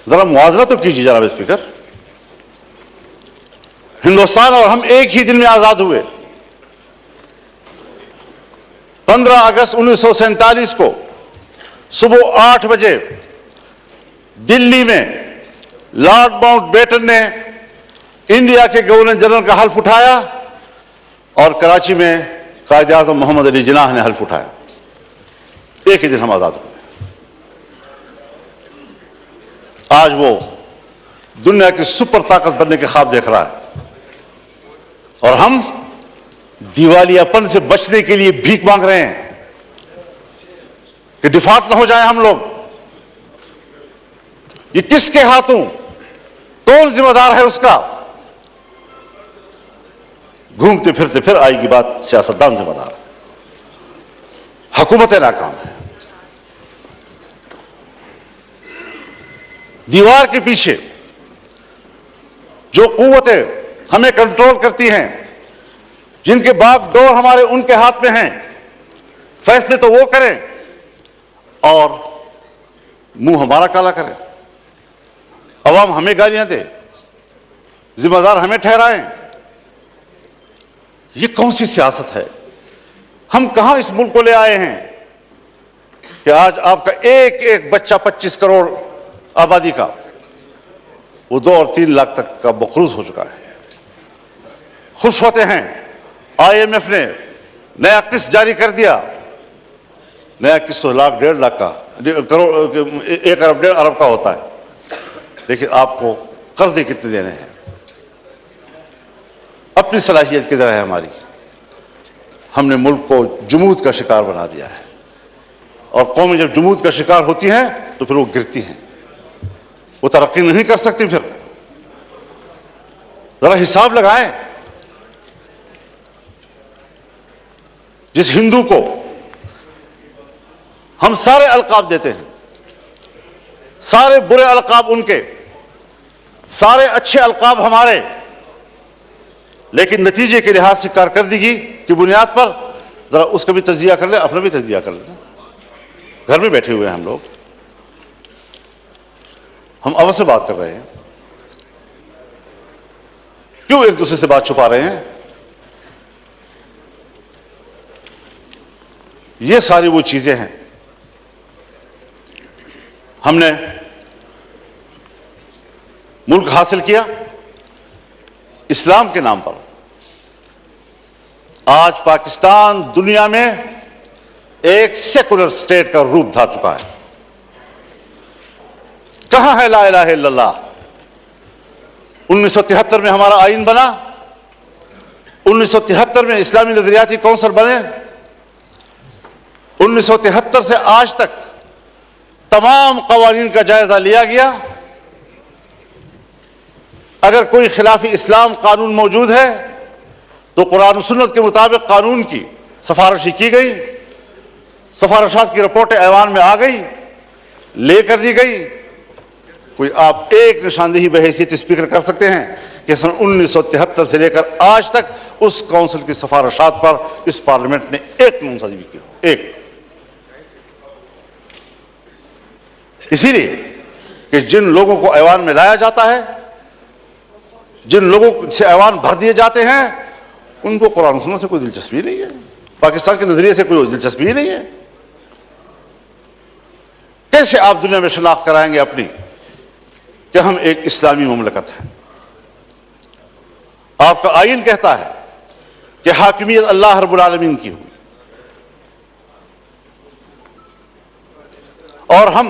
जरा मुआवजा तो कीजिए जनाब स्पीकर। हिंदुस्तान और हम एक ही दिन में आजाद हुए। 15 अगस्त 1947 को सुबह 8 बजे दिल्ली में लॉर्ड माउंटबेटन ने इंडिया के गवर्नर जनरल का हल्फ उठाया और कराची में कायदे आज़म मोहम्मद अली जिन्नाह ने हल्फ उठाया। एक ही दिन हम आजाद हुए। आज वो दुनिया की सुपर ताकत बनने के ख्वाब देख रहा है और हम दिवालियापन से बचने के लिए भीख मांग रहे हैं कि डिफॉल्ट ना हो जाए हम लोग। ये किसके हाथों, कौन जिम्मेदार है उसका? घूमते फिरते फिर आएगी बात, सियासतदान जिम्मेदार है, हुकूमत नाकाम है। दीवार के पीछे जो कुव्वतें हमें कंट्रोल करती हैं, जिनके बागडोर हमारे उनके हाथ में हैं, फैसले तो वो करें और मुंह हमारा काला करें। अवाम हमें गालियां दे, जिम्मेदार हमें ठहराएं। ये कौन सी सियासत है? हम कहां इस मुल्क को ले आए हैं कि आज आपका एक एक बच्चा 25 करोड़ आबादी का वो 2 और 3 लाख तक का मकरूज हो चुका है। खुश होते हैं IMF ने नया किस्त जारी कर दिया। नया किस्त 1 लाख 1.5 लाख का करोड़ 1 अरब 1.5 अरब का होता है, लेकिन आपको कर्जे कितने देने हैं? अपनी सलाहियत किधर है हमारी? हमने मुल्क को जुमूद का शिकार बना दिया है और कौमें जब जुमूद का शिकार होती हैं तो फिर वो गिरती हैं, वो तरक्की नहीं कर सकती। फिर जरा हिसाब लगाएं। जिस हिंदू को हम सारे अलकाब देते हैं, सारे बुरे अलकाब उनके, सारे अच्छे अलकाब हमारे, लेकिन नतीजे के लिहाज से कारकर्दगी की बुनियाद पर जरा उसका भी तजिया कर ले, अपना भी तजिया कर ले। घर में बैठे हुए हैं हम लोग, हम अवश्य से बात कर रहे हैं, क्यों एक दूसरे से बात छुपा रहे हैं? ये सारी वो चीजें हैं। हमने मुल्क हासिल किया इस्लाम के नाम पर। आज पाकिस्तान दुनिया में एक सेकुलर स्टेट का रूप धार चुका है। कहां है ला इलाहा इल्लल्लाह? 1973 में हमारा आईन बना, 1973 में इस्लामी नजरियाती कौंसिल बने। 1973 से आज तक तमाम कवानीन का जायजा लिया गया। अगर कोई खिलाफी इस्लाम कानून मौजूद है तो कुरान और सुन्नत के मुताबिक कानून की सिफारिश की गई, सिफारिशात की रिपोर्टें ऐवान में आ गई, लेकर दी गई। कोई आप एक निशानदेही बहैसियत स्पीकर कर सकते हैं कि सन 1973 से लेकर आज तक उस काउंसिल की सिफारिशात पर इस पार्लियामेंट ने एक कानूनसाजी भी की हो? एक। इसीलिए कि जिन लोगों को ऐवान में लाया जाता है, जिन लोगों से ऐवान भर दिए जाते हैं, उनको कुरान सुन्नत से कोई दिलचस्पी नहीं है, पाकिस्तान के नजरिए से कोई दिलचस्पी नहीं है। कैसे आप दुनिया में शनाख्त कराएंगे अपनी कि हम एक इस्लामी मुमलकत हैं? आपका आईन कहता है कि हाकिमियत अल्लाह रब्बुल आलमीन की हुई, और हम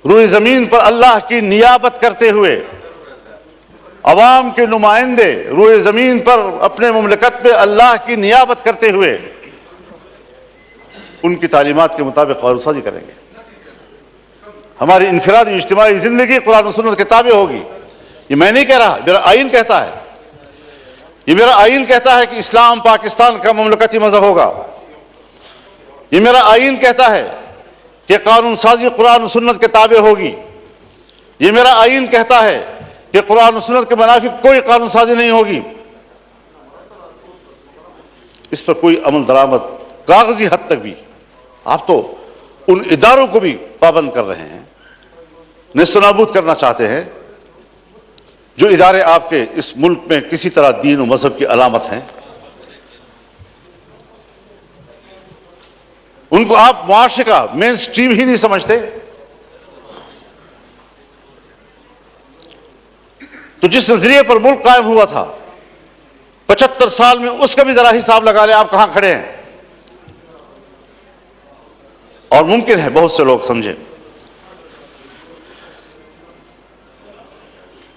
रूए जमीन पर अल्लाह की नियाबत करते हुए अवाम के नुमाइंदे रूए जमीन पर अपने मुमलकत में अल्लाह की नियाबत करते हुए उनकी तालीमात के मुताबिक कानूनसाजी करेंगे। हमारी इनफरादी इज्तिमाई जिंदगी कुरान और सुन्नत के ताबे होगी। ये मैं नहीं कह रहा, मेरा आईन कहता है। ये मेरा आईन कहता है कि इस्लाम पाकिस्तान का मुमलकती मजहब होगा। ये मेरा आईन कहता है कि कानून साजी कुरान और सुन्नत के ताबे होगी। ये मेरा आईन कहता है कि कुरान और सुन्नत के मुनाफिक कोई कानून साजी नहीं होगी। इस पर कोई अमल दरामद कागजी हद तक भी, आप तो उन इदारों को भी पाबंद कर रहे हैं नेस्तनाबूद करना चाहते हैं, जो इदारे आपके इस मुल्क में किसी तरह दीन और मजहब की अलामत हैं, उनको आप मुआशरे का मेन स्ट्रीम ही नहीं समझते। तो जिस नजरिए पर मुल्क कायम हुआ था 75 साल में, उसका भी जरा हिसाब लगा ले आप कहां खड़े हैं। और मुमकिन है बहुत से लोग समझे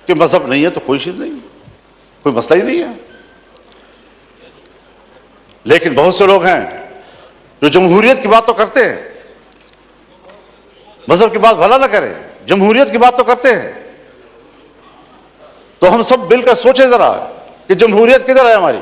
कि मजहब नहीं है तो कोई चीज नहीं, कोई मसला ही नहीं है। लेकिन बहुत से लोग हैं जो जमहूरियत की बात तो करते हैं, मजहब की बात भला ना करें, जमहूरियत की बात तो करते हैं। तो हम सब मिलकर सोचें जरा कि जमहूरियत किधर है हमारी।